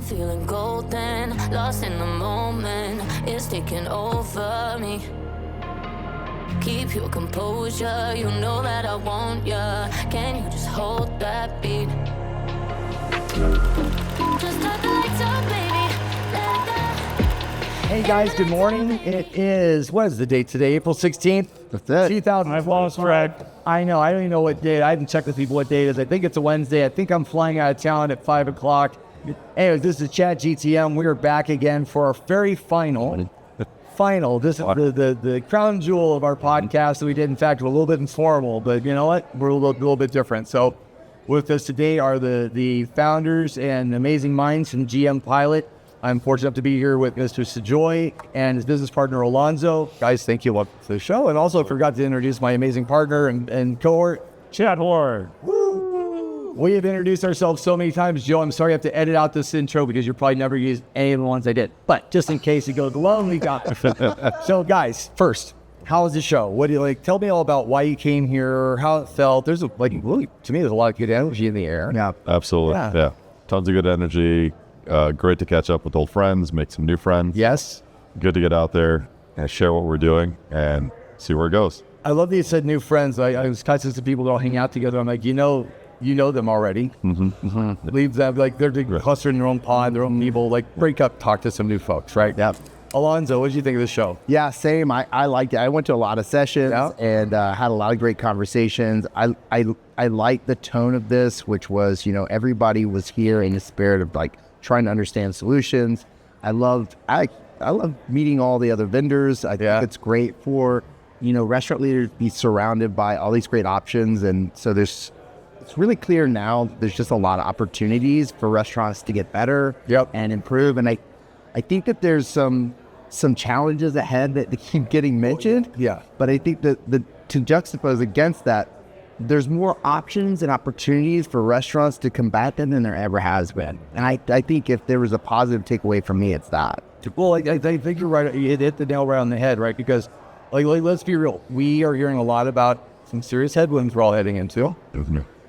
feeling golden, lost in the moment. It's taking over me. Keep your composure, you know that I want ya. Can you just hold that beat? Just turn the lights up, baby. Let it go. Hey guys, good morning. It is, what is the date today? April 16th? That's it. 2000. I've lost track. I know, I don't even know what day. I haven't checked with people what day it is. I think it's a Wednesday. I think I'm flying out of town at 5 o'clock. Anyways, this is Chat GTM. We are back again for our very final. This is the crown jewel of our podcast that we did. In fact, we're a little bit informal, but you know what? We're a little bit different. So with us today are the founders and amazing minds from GM Pilot. I'm fortunate enough to be here with Mr. Cijoy and his business partner, Alonzo. Guys, thank you for the show. And also forgot to introduce my amazing partner and cohort, Chat Horde. We have introduced ourselves so many times, Joe. I'm sorry I have to edit out this intro because you'll probably never use any of the ones I did. But just in case it goes long, we got it. So, guys, first, how was the show? What do you like? Tell me all about why you came here, how it felt. There's really, to me, there's a lot of good energy in the air. Yeah, absolutely. Yeah, tons of good energy. Great to catch up with old friends, make some new friends. Yes. Good to get out there and share what we're doing and see where it goes. I love that you said new friends. I was talking to people that all hang out together. I'm like, you know them already. Leave them, like they're clustered in their own pod, their own people. Like break up, talk to some new folks, right? Yeah. Alonzo, what did you think of the show? Yeah, same. I liked it. I went to a lot of sessions and had a lot of great conversations. I liked the tone of this, which was, everybody was here in the spirit of like trying to understand solutions. I love meeting all the other vendors. I think it's great for, restaurant leaders to be surrounded by all these great options. And so it's really clear now there's just a lot of opportunities for restaurants to get better and improve. And I think that there's some challenges ahead that keep getting mentioned. Yeah. But I think that to juxtapose against that, there's more options and opportunities for restaurants to combat them than there ever has been. And I think if there was a positive takeaway from me, it's that. Well, I think you're right. You hit the nail right on the head, right? Because like let's be real. We are hearing a lot about some serious headwinds we're all heading into.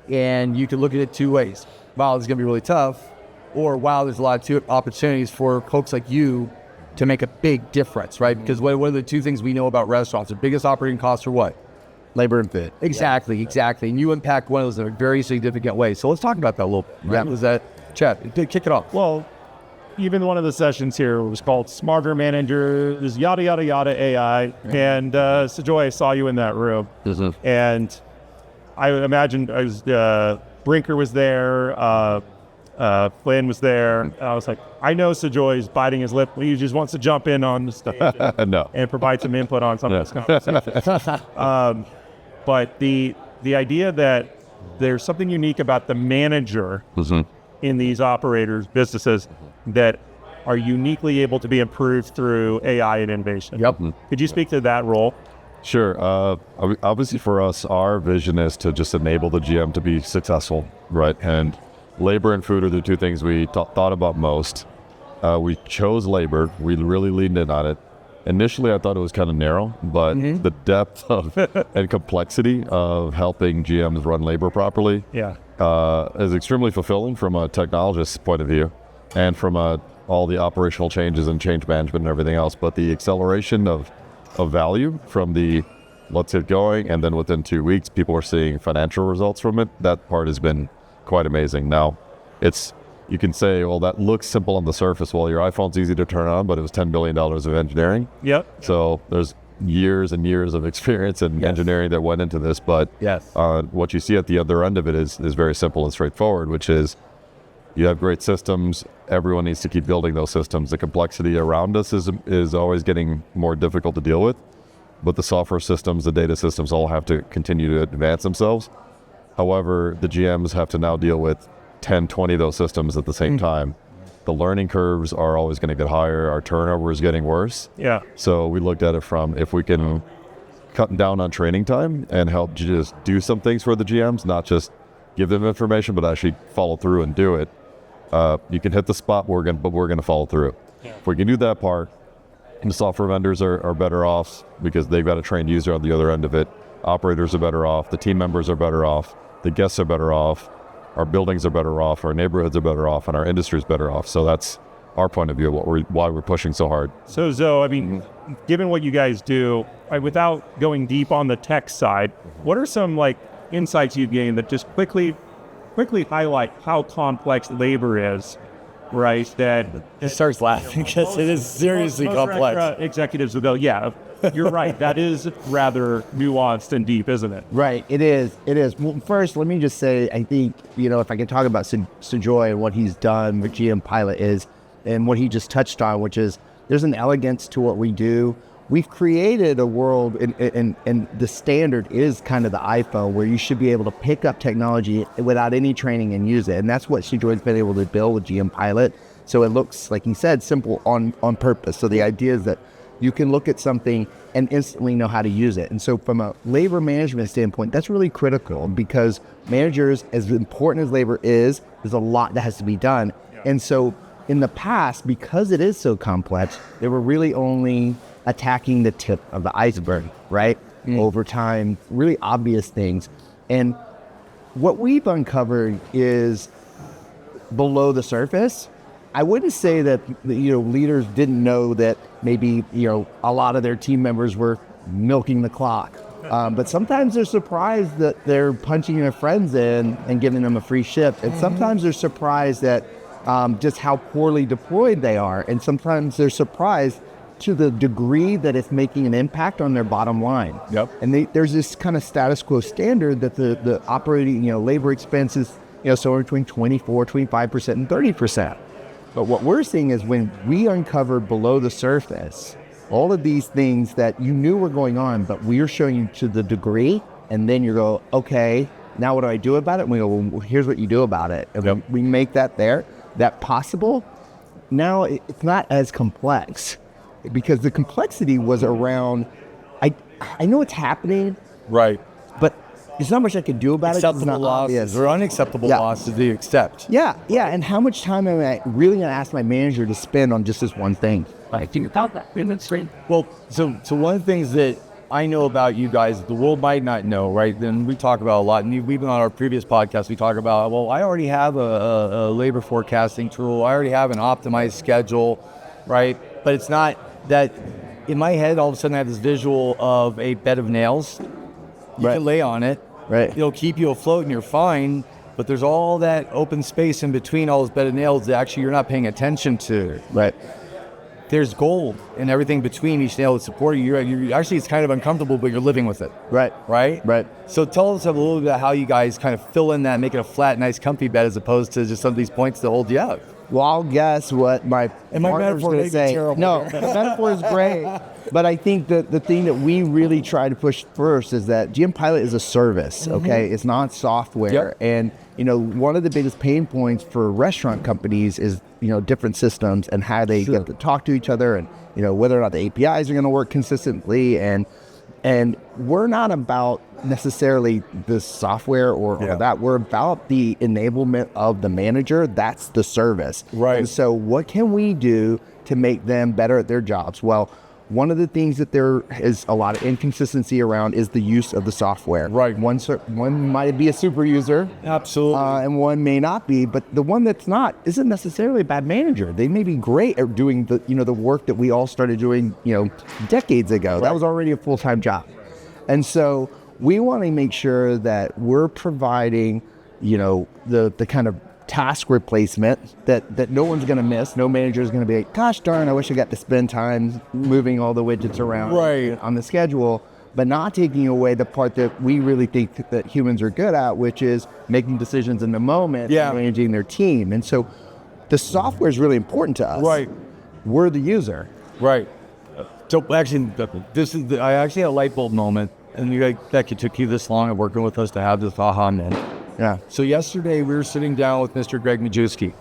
And you can look at it two ways. Wow, this is going to be really tough. Or wow, there's a lot of opportunities for folks like you to make a big difference, right? Because what are the two things we know about restaurants? The biggest operating costs are what? Labor and fit. Exactly. And you impact one of those in a very significant way. So let's talk about that a little bit. Right? Was that, Chat, kick it off. Well, even one of the sessions here was called Smarter Managers, yada, yada, yada, AI. And Cijoy, I saw you in that room. And I imagined Brinker was there, Flynn was there. I was like, I know Cijoy's biting his lip. He just wants to jump in on the stage and provide some input on some of this conversation. But the idea that there's something unique about the manager in these operators, businesses that are uniquely able to be improved through AI and innovation. Could you speak to that role? Sure. Obviously for us, our vision is to just enable the GM to be successful, right? And labor and food are the two things we thought about most. We chose labor. We really leaned in on it. Initially, I thought it was kind of narrow, but the depth of and complexity of helping GMs run labor properly is extremely fulfilling from a technologist's point of view and from all the operational changes and change management and everything else. But the acceleration of value from the let's get going, and then within 2 weeks, people are seeing financial results from it. That part has been quite amazing. Now, you can say, well, that looks simple on the surface. Well, your iPhone's easy to turn on, but it was $10 billion of engineering. So there's years and years of experience and engineering that went into this. But what you see at the other end of it is very simple and straightforward, which is you have great systems. Everyone needs to keep building those systems. The complexity around us is always getting more difficult to deal with. But the software systems, the data systems all have to continue to advance themselves. However, the GMs have to now deal with 10, 20 of those systems at the same time. The learning curves are always going to get higher. Our turnover is getting worse. So we looked at it from if we can cut down on training time and help just do some things for the GMs, not just give them information, but actually follow through and do it. You can hit the spot, but we're going to follow through. If we can do that part, the software vendors are better off because they've got a trained user on the other end of it. Operators are better off. The team members are better off. The guests are better off. our buildings are better off, our neighborhoods are better off, and our industry is better off. So that's our point of view of why we're pushing so hard. So Zoe, I mean, given what you guys do, without going deep on the tech side, what are some like insights you've gained that just quickly highlight how complex labor is, right? That It starts laughing because it is seriously most complex. executives will go, yeah, you're right. That is rather nuanced and deep, isn't it? Right, it is. Well, first, let me just say, I think, if I can talk about Cijoy and what he's done with GM Pilot is, and what he just touched on, which is there's an elegance to what we do. We've created a world, and the standard is kind of the iPhone, where you should be able to pick up technology without any training and use it. And that's what Cijoy's been able to build with GM Pilot. So it looks, like he said, simple on purpose. So the idea is that you can look at something and instantly know how to use it. And so from a labor management standpoint, that's really critical, because managers, as important as labor is, there's a lot that has to be done. And so in the past, because it is so complex, they were really only attacking the tip of the iceberg, right? Over time, really obvious things. And what we've uncovered is below the surface. I wouldn't say that, leaders didn't know that maybe, a lot of their team members were milking the clock. But sometimes they're surprised that they're punching their friends in and giving them a free shift. And sometimes they're surprised that just how poorly deployed they are. And sometimes they're surprised to the degree that it's making an impact on their bottom line. Yep. And there's this kind of status quo standard that the operating, labor expenses, somewhere between 24, 25%, and 30%. But what we're seeing is when we uncover below the surface all of these things that you knew were going on, but we're showing you to the degree, and then you go, okay, now what do I do about it? And we go, well, here's what you do about it. And we make that possible. Now it's not as complex, because the complexity was around, I know it's happening, Right. but there's not much I can do about it. 'Cause it's Acceptable not losses obvious. or unacceptable losses do you accept? Yeah. And how much time am I really going to ask my manager to spend on just this one thing? Well, so one of the things that I know about you guys, the world might not know, right? Then we talk about a lot, and we've been on our previous podcast, we talk about, well, I already have a labor forecasting tool. I already have an optimized schedule, right? But it's not that in my head, all of a sudden I have this visual of a bed of nails. You can lay on it. Right. It'll keep you afloat and you're fine. But there's all that open space in between all those bed of nails that actually you're not paying attention to. Right. There's gold and everything between each nail that's supporting you. You're actually, it's kind of uncomfortable, but you're living with it. Right. Right? So tell us a little bit about how you guys kind of fill in that, make it a flat, nice, comfy bed as opposed to just some of these points that hold you up. Well, I'll guess what my partner's metaphor going may to be say. terrible. No, the metaphor is great. But I think that the thing that we really try to push first is that GM Pilot is a service, okay? It's not software. Yep. And, one of the biggest pain points for restaurant companies is, different systems and how they get to talk to each other, and, whether or not the APIs are going to work consistently. And we're not about necessarily the software or that. We're about the enablement of the manager. That's the service. Right. And so what can we do to make them better at their jobs? Well, one of the things that there is a lot of inconsistency around is the use of the software. Right. One might be a super user. Absolutely. And one may not be, but the one that's not isn't necessarily a bad manager. They may be great at doing the work that we all started doing, decades ago. Right. That was already a full-time job. And so we want to make sure that we're providing, the kind of task replacement that no one's going to miss. No manager is going to be like, gosh darn, I wish I got to spend time moving all the widgets around on the schedule, but not taking away the part that we really think that humans are good at, which is making decisions in the moment, and managing their team. And so the software is really important to us. Right. We're the user. Right. So actually, I actually had a light bulb moment, and Beck, it took you this long of working with us to have this aha moment. Yeah. So yesterday we were sitting down with Mr. Greg Majewski,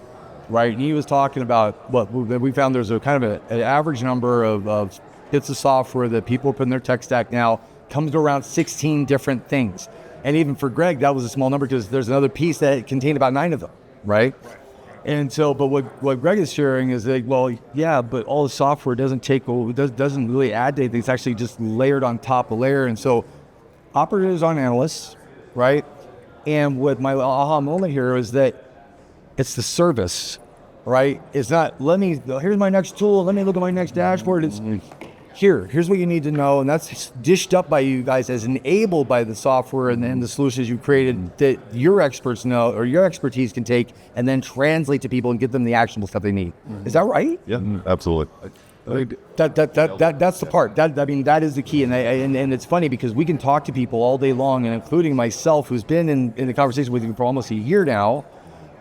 right? And he was talking about what we found there's a kind of an average number of bits of software that people put in their tech stack now comes to around 16 different things. And even for Greg, that was a small number because there's another piece that contained about 9 of them, right? And so, but what Greg is sharing is like, well, yeah, but all the software doesn't really add to anything. It's actually just layered on top of layer. And so operators on analysts, right? And what my aha moment here is that it's the service, right? It's not, here's my next tool, let me look at my next dashboard. It's here's what you need to know. And that's dished up by you guys as enabled by the software and the solutions you've created that your experts know or your expertise can take and then translate to people and get them the actionable stuff they need. Is that right? Yeah, absolutely. That's the part. That is the key. And it's funny because we can talk to people all day long, and including myself, who's been in the conversation with you for almost a year now,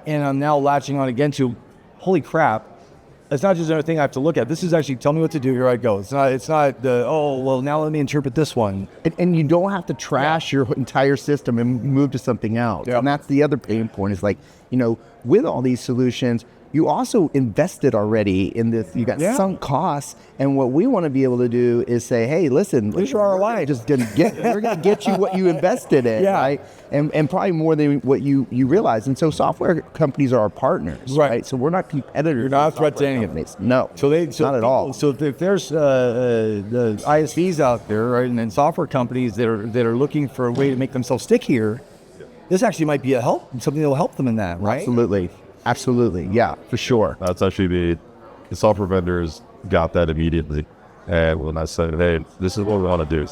and I'm now latching on again to, holy crap, it's not just another thing I have to look at. This is actually, tell me what to do, here I go. It's not now let me interpret this one. And you don't have to trash your entire system and move to something else. Yeah. And that's the other pain point is like, with all these solutions, you also invested already in this. You got sunk costs, and what we want to be able to do is say, "Hey, listen, Where's your ROI? we're gonna get you what you invested in, right? And probably more than what you realize." And so, software companies are our partners, right? So we're not competitors. You're not a threat to any of companies. No, not at all. So if there's the ISVs out there, right, and then software companies that are looking for a way to make themselves stickier, this actually might be something that will help them in that, right? Absolutely. Yeah, for sure. That's actually the software vendors got that immediately. And when I said, hey, this is what we want to do.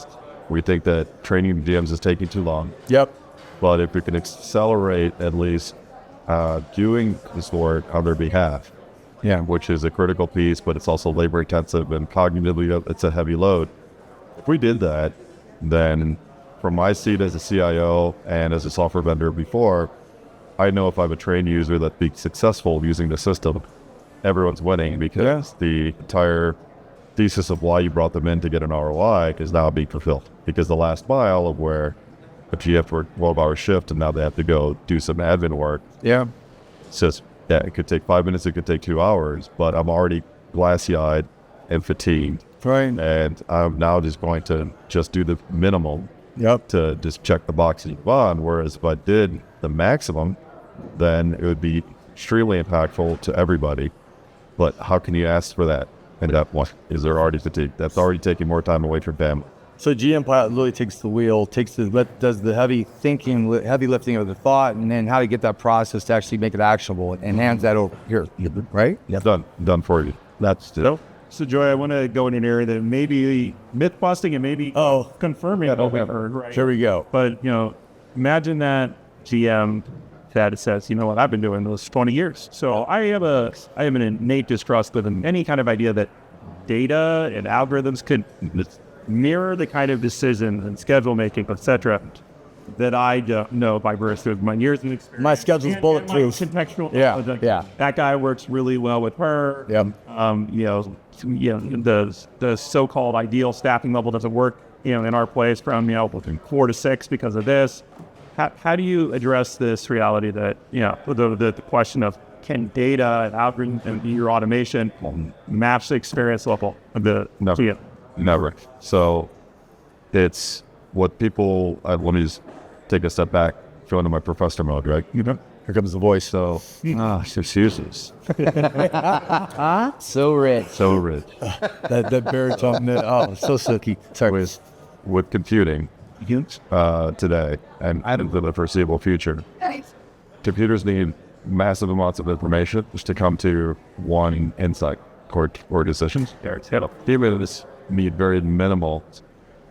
We think that training GMs is taking too long. Yep. But if we can accelerate at least doing this work on their behalf, which is a critical piece, but it's also labor intensive and cognitively it's a heavy load. If we did that, then from my seat as a CIO and as a software vendor before, I know if I have a trained user that's being successful using the system, everyone's winning because the entire thesis of why you brought them in to get an ROI is now being fulfilled. Because the last mile of where a GF worked 12-hour shift and now they have to go do some admin work. Yeah. It's just, it could take 5 minutes, it could take 2 hours, but I'm already glassy-eyed and fatigued. Right. And I'm now just going to just do the minimum Yep. to just check the box and move on. Whereas if I did the maximum, then it would be extremely impactful to everybody. But how can you ask for that? And that one is there already fatigue. That's already taking more time away from family. So GM Pilot really takes the wheel, does the heavy thinking, heavy lifting of the thought, and then how to get that process to actually make it actionable, and hands that over here, right? Yeah. Done for you. That's it. So Joy, I want to go in an area that may be myth busting and maybe confirming what we've heard, right? Here we go. But imagine that GM that says, you know what, I've been doing this 20 years. So I have an innate distrust with any kind of idea that data and algorithms could mirror the kind of decisions and schedule making, etc., that I don't know by virtue of my years of experience. My schedule's bulletproof. Contextual. Yeah. That guy works really well with her. Yep. The so-called ideal staffing level doesn't work, in our place from 4 to 6 because of this. How do you address this reality that, the question of can data and algorithm and your automation match the experience level of the GM? Never. So it's what people, let me just take a step back, go into my professor mode, right? Here comes the voice. So, excuses. So rich. So rich. that baritone, so silky. Sorry. With computing today, and in the foreseeable future, computers need massive amounts of information just to come to one insight or decisions. Humans need very minimal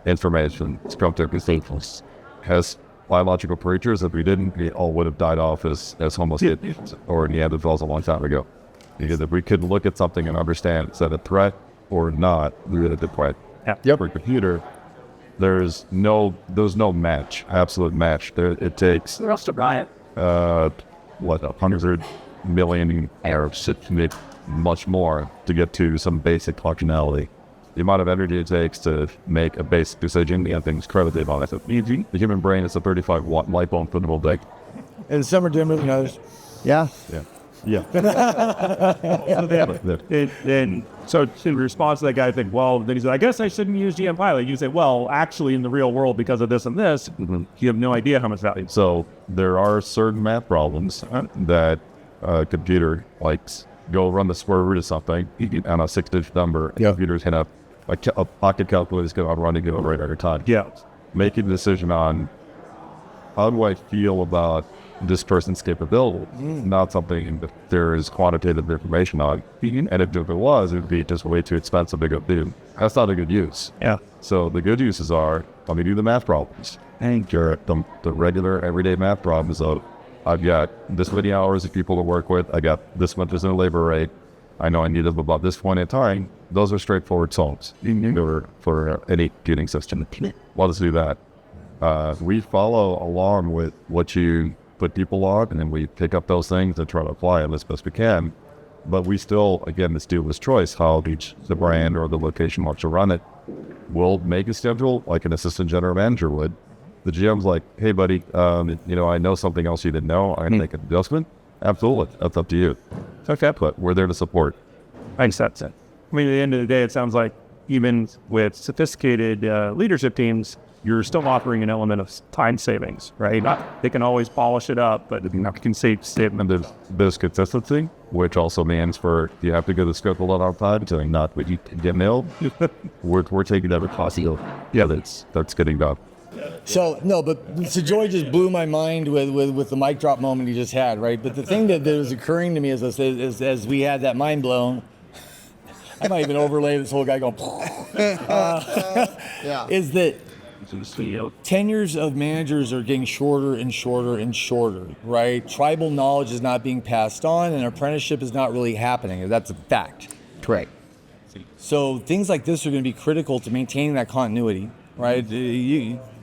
information to come to conclusions. As biological creatures, if we didn't, we all would have died off as Homo sapiens or Neanderthals a long time ago. Because if we could look at something and understand is that a threat or not, we would have deployed. For a computer, there's no match, absolute match. It takes 100 million Arabs, much more to get to some basic functionality. The amount of energy it takes to make a basic decision, things incredibly about it. The human brain is a 35-watt light bulb football deck. And some are dimmer than others. Yeah. And so in response to that guy, I think, then he said, I guess I shouldn't use GM Pilot. You say, well, actually in the real world, because of this and this, you have no idea how much value. So there are certain math problems that a computer likes. Go run the square root of something on a 6-digit number. Computers hit up a pocket calculator is going to run and go right every time. Yeah. Making a decision on how do I feel about this person's capability? Not something that there is quantitative information on. And if it was, it would be just way too expensive to go do. That's not a good use. Yeah. So the good uses are, let me do the math problems. And the regular everyday math problems of, I've got this many hours of people to work with. I got this much as a labor rate. I know I need them about this point in time. Those are straightforward solves for any computing system. Well, let's do that. We follow along with what you put people on, and then we pick up those things and try to apply them as best we can. But we still, again, it's dealer's choice how the brand or the location wants to run it. We'll make a schedule like an assistant general manager would. The GM's like, hey, buddy, I know something else you didn't know. I'm going to make an adjustment. Absolutely. That's up to you. Okay. But we're there to support. Makes sense. I mean, at the end of the day, it sounds like even with sophisticated leadership teams, you're still offering an element of time savings, right? They can always polish it up, but you can save And there's consistency, which also means you have to go to schedule it on time to not what you get mailed. we're taking that precaution. Yeah, that's getting done. So, no, but Cijoy just blew my mind with the mic drop moment he just had, right? But the thing that was occurring to me as we had that mind blown, I might even overlay this whole guy going, is that tenures of managers are getting shorter and shorter and shorter, right? Tribal knowledge is not being passed on, and apprenticeship is not really happening. That's a fact. Correct. So things like this are going to be critical to maintaining that continuity, right?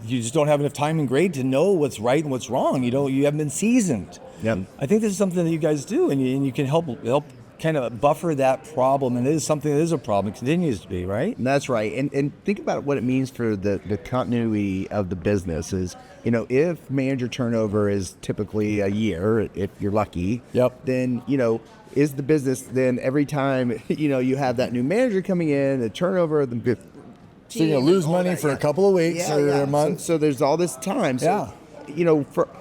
You just don't have enough time and grade to know what's right and what's wrong. You haven't been seasoned. Yep. I think this is something that you guys do, and you can help kind of buffer that problem, and it is something that is a problem. It continues to be, right? That's right. And think about what it means for the continuity of the business is, if manager turnover is typically a year, if you're lucky, then, is the business then every time, you have that new manager coming in, the turnover, so you're going to lose money for a couple of weeks or a month. So there's all this time. So,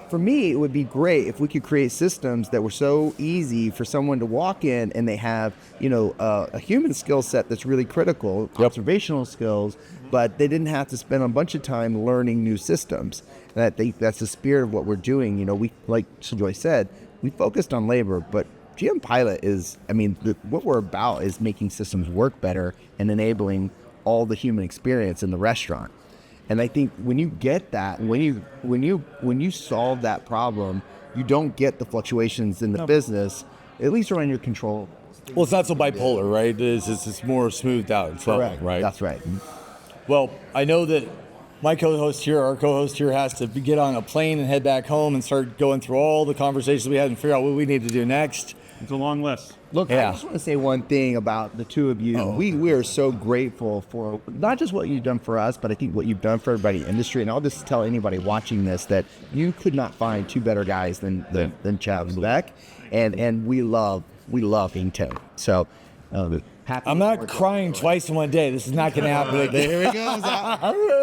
for me, it would be great if we could create systems that were so easy for someone to walk in and they have, a human skill set that's really critical, observational skills, but they didn't have to spend a bunch of time learning new systems. And I think that's the spirit of what we're doing. We, like Cijoy said, we focused on labor, but GM Pilot is, what we're about is making systems work better and enabling all the human experience in the restaurant. And I think when you get that, when you solve that problem, you don't get the fluctuations in the business, at least around your control. Well, it's not so bipolar, right? It's more smoothed out. Correct. Right. That's right. Well, I know that our co-host here, has to get on a plane and head back home and start going through all the conversations we had and figure out what we need to do next. It's a long list. Look, I just want to say one thing about the two of you. We are so grateful for not just what you've done for us, but I think what you've done for everybody in the industry. And I'll just tell anybody watching this that you could not find two better guys than Chat and Beck. And we love being Tim. So I'm not crying twice in one day. This is not going to happen. Here we go.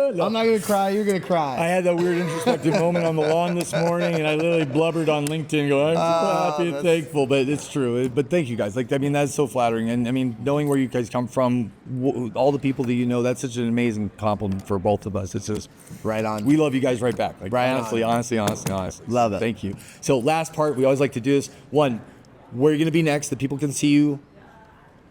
I'm not going to cry. You're going to cry. I had that weird introspective moment on the lawn this morning, and I literally blubbered on LinkedIn going, I'm so happy and thankful. But it's true. But thank you guys. That's so flattering. And knowing where you guys come from, all the people that you know, that's such an amazing compliment for both of us. It's just right on. We love you guys right back. Honestly. Love it. Thank you. So last part, we always like to do this. One, where are you going to be next? That people can see you.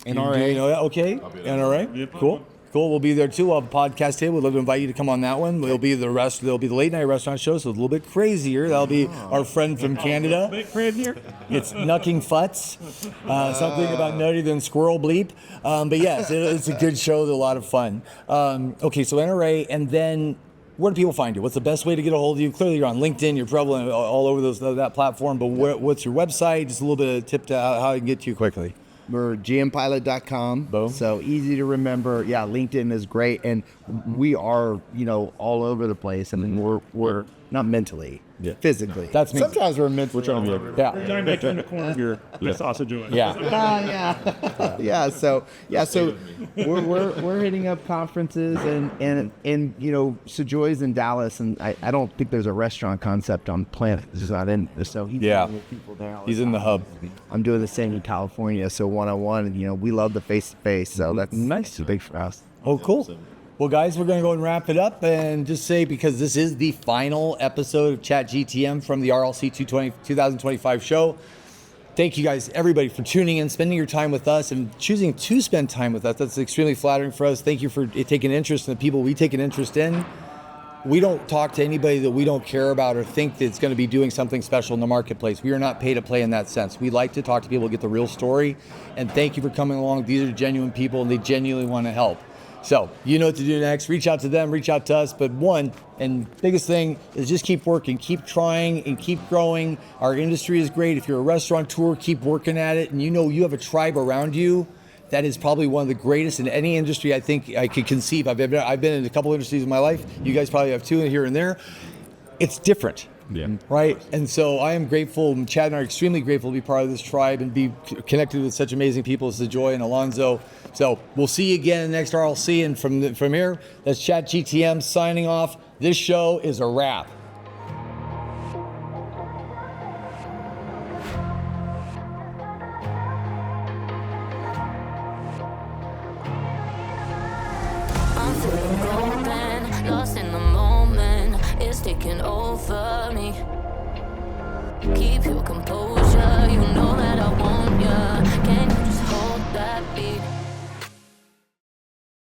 NRA. Okay. NRA. Yep. Cool. We'll be there too. We'll have a podcast table. We'd love to invite you to come on that one. There'll be the late night restaurant show, so it's a little bit crazier. That'll be our friend from Canada. A bit crazier. It's Nucking Futs. Something about nuttier than squirrel bleep. But yes, it's a good show. It's a lot of fun. Okay, so NRA, and then where do people find you? What's the best way to get a hold of you? Clearly, you're on LinkedIn. You're probably all over that platform. But what's your website? Just a little bit of tip to how I can get to you quickly. We're gmpilot.com. Boom. So easy to remember. Yeah, LinkedIn is great. And we are, all over the place. I mean, we're not mentally, physically. That's me. Sometimes we're mentally. Which one? Yeah. You're back in the corner of your sausage joint. Yeah. So we're hitting up conferences and Cijoy's in Dallas, and I don't think there's a restaurant concept on the planet. It's just not in. So he's with people there. He's in the hub. I'm doing the same in California. So one-on-one, we love the face-to-face. So that's nice. big for us. Oh, cool. Well, guys, we're going to go and wrap it up and just say, because this is the final episode of Chat GTM from the RLC 2025 show. Thank you guys, everybody, for tuning in, spending your time with us, and choosing to spend time with us. That's extremely flattering for us. Thank you for taking interest in the people we take an interest in. We don't talk to anybody that we don't care about or think that's going to be doing something special in the marketplace. We are not pay to play in that sense. We like to talk to people, get the real story. And thank you for coming along. These are genuine people, and they genuinely want to help. So you know what to do next. Reach out to them, reach out to us. But one and biggest thing is just keep working, keep trying, and keep growing. Our industry is great. If you're a restaurateur, keep working at it. And you know you have a tribe around you that is probably one of the greatest in any industry I think I could conceive. I've been in a couple industries in my life. You guys probably have too, here and there. It's different. Yeah. Right. And so I am grateful, and Chad and I are extremely grateful to be part of this tribe and be connected with such amazing people as Cijoy and Alonzo. So we'll see you again in the next RLC. And from here, that's Chat GTM signing off. This show is a wrap.